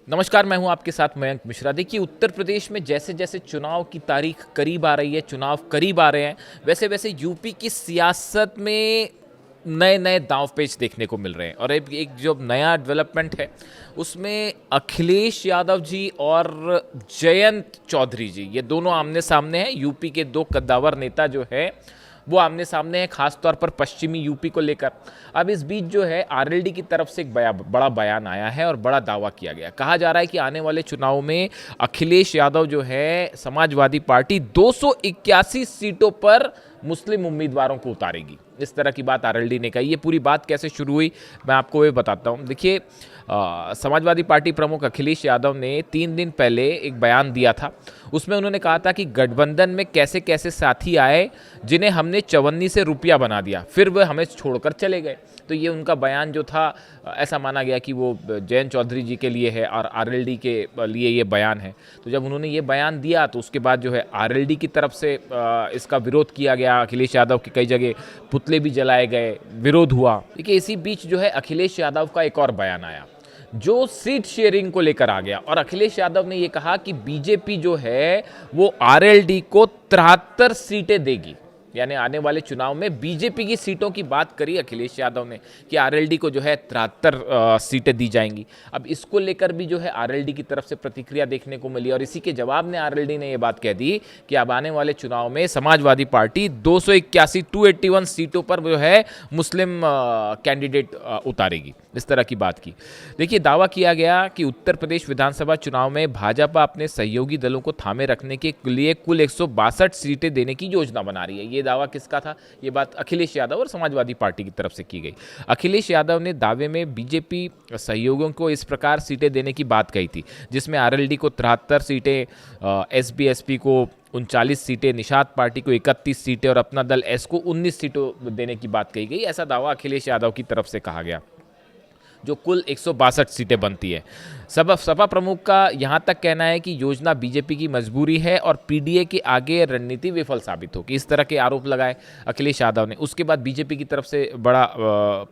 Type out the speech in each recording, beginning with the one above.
नमस्कार, मैं हूं आपके साथ मयंक मिश्रा। देखिए, उत्तर प्रदेश में जैसे जैसे चुनाव की तारीख करीब आ रही है, चुनाव करीब आ रहे हैं, वैसे वैसे यूपी की सियासत में नए नए दांव पेच देखने को मिल रहे हैं। और एक जो नया डेवलपमेंट है उसमें अखिलेश यादव जी और जयंत चौधरी जी, ये दोनों आमने सामने हैं। यूपी के दो कद्दावर नेता जो है वो आमने सामने हैं, खासतौर पर पश्चिमी यूपी को लेकर। अब इस बीच जो है आरएलडी की तरफ से एक बड़ा बयान आया है और बड़ा दावा किया गया। कहा जा रहा है कि आने वाले चुनाव में अखिलेश यादव जो है समाजवादी पार्टी 281 सीटों पर मुस्लिम उम्मीदवारों को उतारेगी। इस तरह की बात आरएलडी ने कही। ये पूरी बात कैसे शुरू हुई मैं आपको ये बताता हूँ। देखिए, समाजवादी पार्टी प्रमुख अखिलेश यादव ने 3 दिन पहले एक बयान दिया था। उसमें उन्होंने कहा था कि गठबंधन में कैसे कैसे साथी आए जिन्हें हमने चवन्नी से रुपया बना दिया, फिर वह हमें छोड़कर चले गए। तो ये उनका बयान जो था, ऐसा माना गया कि वो जयंत चौधरी जी के लिए है और आरएलडी के लिए ये बयान है। तो जब उन्होंने ये बयान दिया तो उसके बाद जो है आरएलडी की तरफ से इसका विरोध किया गया। अखिलेश यादव की कई जगह पुतले भी जलाए गए, विरोध हुआ। देखिए, इसी बीच जो है अखिलेश यादव का एक और बयान आया जो सीट शेयरिंग को लेकर आ गया। और अखिलेश यादव ने यह कहा कि बीजेपी जो है वो आरएलडी को 73 सीटें देगी। यानी आने वाले चुनाव में बीजेपी की सीटों की बात करी अखिलेश यादव ने कि आरएलडी को जो है 73 सीटें दी जाएंगी। अब इसको लेकर भी जो है आरएलडी की तरफ से प्रतिक्रिया देखने को मिली और इसी के जवाब में आरएलडी ने यह बात कह दी कि अब आने वाले चुनाव में समाजवादी पार्टी 281 सीटों पर जो है मुस्लिम कैंडिडेट उतारेगी। इस तरह की बात की। देखिए, दावा किया गया कि उत्तर प्रदेश विधानसभा चुनाव में भाजपा अपने सहयोगी दलों को थामे रखने के लिए कुल 162 सीटें देने की योजना बना रही है। ये दावा किसका था? ये बात अखिलेश यादव और समाजवादी पार्टी की तरफ से की गई। अखिलेश यादव ने दावे में बीजेपी सहयोगियों को इस प्रकार सीटें देने की बात कही थी, जिसमें आरएलडी को 73 सीटें, एसबीएसपी को 39 सीटें, निषाद पार्टी को 31 सीटें और अपना दल एस को 19 सीटों देने की बात कही गई। ऐसा दावा अखिलेश यादव की तरफ से कहा गया, जो कुल 162 सीटें बनती है। सपा प्रमुख का यहां तक कहना है कि योजना बीजेपी की मजबूरी है और पीडीए के आगे रणनीति विफल साबित होगी। इस तरह के आरोप लगाए अखिलेश यादव ने। उसके बाद बीजेपी की तरफ से बड़ा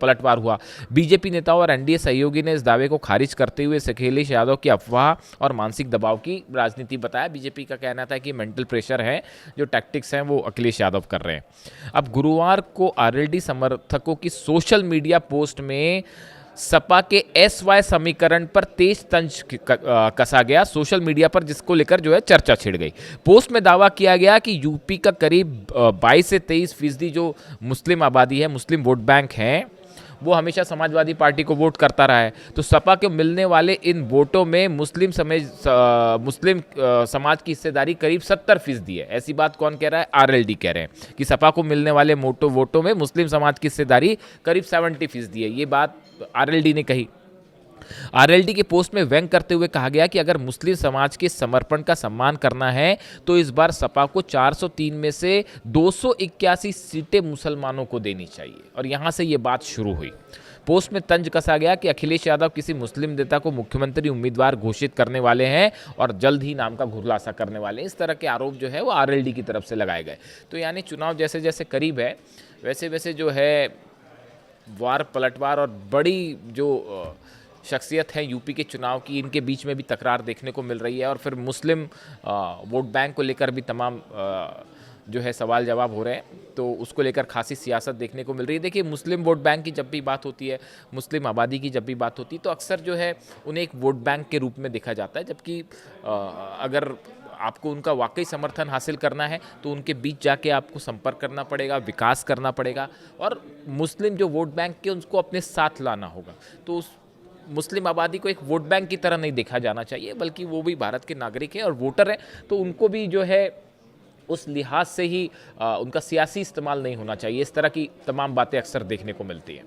पलटवार हुआ। बीजेपी नेताओं और एनडीए सहयोगी ने इस दावे को खारिज करते हुए अखिलेश यादव की अफवाह और मानसिक दबाव की राजनीति बताया। बीजेपी का कहना था कि मेंटल प्रेशर है, जो टैक्टिक्स हैं वो अखिलेश यादव कर रहे हैं। अब गुरुवार को आरएलडी समर्थकों की सोशल मीडिया पोस्ट में सपा के एसवाई समीकरण पर तेज तंज कसा गया सोशल मीडिया पर, जिसको लेकर जो है चर्चा छिड़ गई। पोस्ट में दावा किया गया कि यूपी का करीब 22 से 23% जो मुस्लिम आबादी है, मुस्लिम वोट बैंक हैं, वो हमेशा समाजवादी पार्टी को वोट करता रहा है। तो सपा को मिलने वाले इन वोटों में मुस्लिम समाज की हिस्सेदारी करीब 70% है। ऐसी बात कौन कह रहा है? आरएलडी कह रहे हैं कि सपा को मिलने वाले वोटों में मुस्लिम समाज की हिस्सेदारी करीब 70% है। ये बात आरएलडी ने कही। आरएलडी के पोस्ट में व्यंग करते हुए कहा गया कि अगर मुस्लिम समाज के समर्पण का सम्मान करना है तो इस बार सपा को 403 में से 281 सीटें मुसलमानों को देनी चाहिए। और यहां से ये बात शुरू हुई। पोस्ट में तंज कसा गया कि अखिलेश यादव किसी मुस्लिम नेता को मुख्यमंत्री उम्मीदवार घोषित करने वाले हैं और जल्द ही नाम का खुलासा करने वाले हैं। इस तरह के आरोप जो है वो आरएलडी की तरफ से लगाए गए। तो यानी चुनाव जैसे जैसे करीब है वैसे वैसे जो है वार पलटवार और बड़ी जो शख्सियत है यूपी के चुनाव की, इनके बीच में भी तकरार देखने को मिल रही है। और फिर मुस्लिम वोट बैंक को लेकर भी तमाम जो है सवाल जवाब हो रहे हैं, तो उसको लेकर खासी सियासत देखने को मिल रही है। देखिए, मुस्लिम वोट बैंक की जब भी बात होती है, मुस्लिम आबादी की जब भी बात होती है, तो अक्सर जो है उन्हें एक वोट बैंक के रूप में देखा जाता है। जबकि अगर आपको उनका वाकई समर्थन हासिल करना है तो उनके बीच जाके आपको संपर्क करना पड़ेगा, विकास करना पड़ेगा और मुस्लिम जो वोट बैंक के उनको अपने साथ लाना होगा। तो उस मुस्लिम आबादी को एक वोट बैंक की तरह नहीं देखा जाना चाहिए, बल्कि वो भी भारत के नागरिक हैं और वोटर हैं। तो उनको भी जो है उस लिहाज से ही उनका सियासी इस्तेमाल नहीं होना चाहिए। इस तरह की तमाम बातें अक्सर देखने को मिलती हैं।